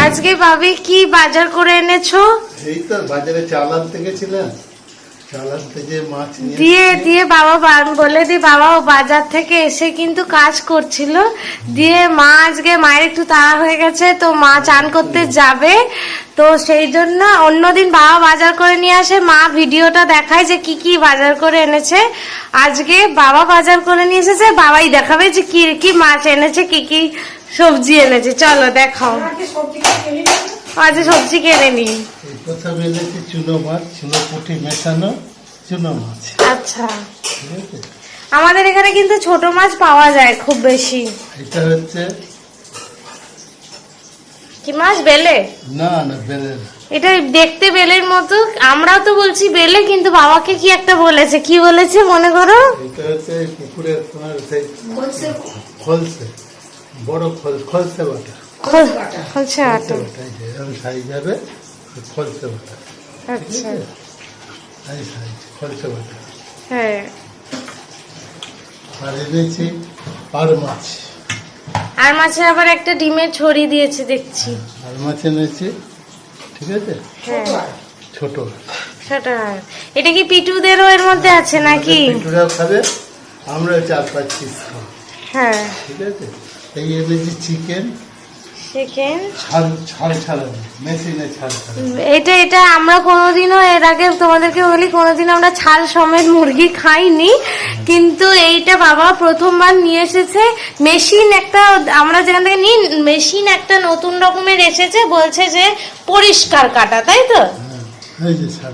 আজকে ভাবি কি বাজার করে এনেছো? এই তো বাজারে চাল আনতে গেছিলাম, চাল আনতে যে মাছ দিয়ে বাবা বলে দি বাবা বাজার থেকে এসে কিন্তু কাজ করছিল, দিয়ে মা আজকে মায়ের একটু তাড়া হয়ে গেছে তো মা চান করতে যাবে, তো সেই জন্য অন্যদিন বাবা বাজার করে নিয়ে আসে, মা ভিডিওটা দেখায় যে কি কি বাজার করে এনেছে। আজকে বাবা বাজার করে নিয়ে এসেছে, বাবাই দেখাবে যে কি কি মাছ এনেছে, কি কি সবজি এনেছে। চলো দেখাও। আজ সবজি কিনে নি। প্রথমে এনেছি চুনো মাছ, চুনো পুঁটি মেশানো চুনো মাছ। আচ্ছা, আমাদের এখানে কিন্তু ছোট মাছ পাওয়া যায় খুব বেশি। এটা হচ্ছে কি মাছ? বেলে? না না, বেলে। এটা দেখতে বেলের মতো, আমরাও তো বলছি বেলে, কিন্তু বাবাকে কি একটা বলেছে, কি বলেছে মনে করো? এটা হচ্ছে পুকুরের তোমার খলসে, বড় খলসে বাটা। খলসে বাটা এরকম সাইজ হবে, খলসে বাটা। আচ্ছা, এই সাইজ খলসে বাটা। হ্যাঁ। আর এনেছি আর মাছ। আর মাছে আবার একটা ডিমের ছড়ি দিয়েছে দেখছি। আর মাছ এনেছি, ঠিক আছে। হ্যাঁ, ছোট ছোট। এটা কি পিটুদেরও এর মধ্যে আছে নাকি? পিটুরাও খাবে, আমরা 4-5 পিস খাবো। হ্যাঁ, ঠিক আছে। এই এনেছি চিকেন, চিকেন ছাল ছাড়ানো, মেশিনে ছাল ছাড়ানো। এটা আমরা কোনোদিনও এর আগে তোমাদেরকে বলি, কোনোদিন আমরা ছাল সমেত মুরগি খাইনি, কিন্তু এইটা বাবা প্রথমবার নিয়ে এসেছে। মেশিন একটা, আমরা যেখান থেকে নিই মেশিন একটা নতুন রকমের এসেছে, বলছে যে পরিষ্কার কাটা, তাই তো? এই যে ছাল,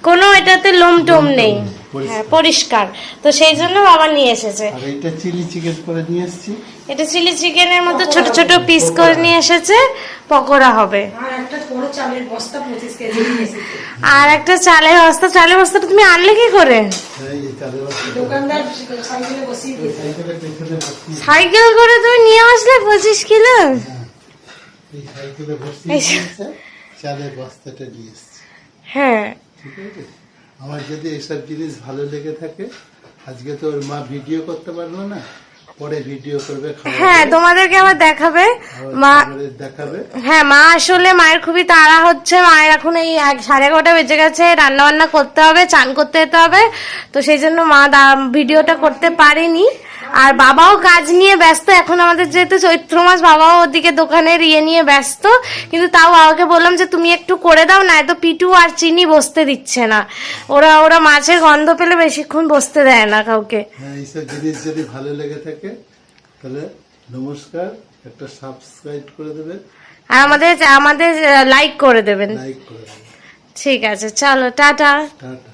কোনো এটাতে লোম টোম নেই, হ্যাঁ পরিষ্কার। তো সেই জন্য বাবা নিয়ে এসেছে। আর এটা চিলি চিকেন করে নিয়ে এসেছি। এটা চিলি চিকেনের মতো ছোট ছোট পিস করে নিয়ে এসেছে, পকোড়া হবে। আর একটা চালের বস্তা, চালের বস্তাটা তুমি আনলে কি করে? সাইকেল করে তুমি নিয়ে আসলে 25 কিলো? চালের বস্তাটা নিয়ে এসেছি। হ্যাঁ, ঠিক আছে। আমার যদি এসব জিনিস ভালো লেগে থাকে, আজকে তো ওর মা ভিডিও করতে পারলো না, পরে ভিডিও করবে। হ্যাঁ তোমাদেরকে আবার দেখাবে মা, দেখাবে। হ্যাঁ মা আসলে মায়ের খুবই তাড়া হচ্ছে, মায়ের এখন এই 11:30 বেজে গেছে, রান্না বান্না করতে হবে, চান করতে যেতে হবে, তো সেই জন্য মা ভিডিওটা করতে পারেনি। আর বাবাও কাজ নিয়ে ব্যস্ত, এখন আমাদের যেহেতু চৈত্র মাস, বাবাও ওদিকে দোকানের নিয়ে ব্যস্ত, কিন্তু তাও বাবাকে বললাম যে তুমি একটু করে দাও, না তো পিটু আর চিনি বসতে দিচ্ছে না, ওরা মাছের গন্ধ পেলে বেশিক্ষণ বসতে দেয় না কাউকে। হ্যাঁ, এইসব জিনিস যদি ভালো লেগে থাকে তাহলে নমস্কার, একটা সাবস্ক্রাইব করে দেবেন, আর আমাদের লাইক করে দেবেন। লাইক করে দেবেন। ঠিক আছে, চলো টাটা। টাটা।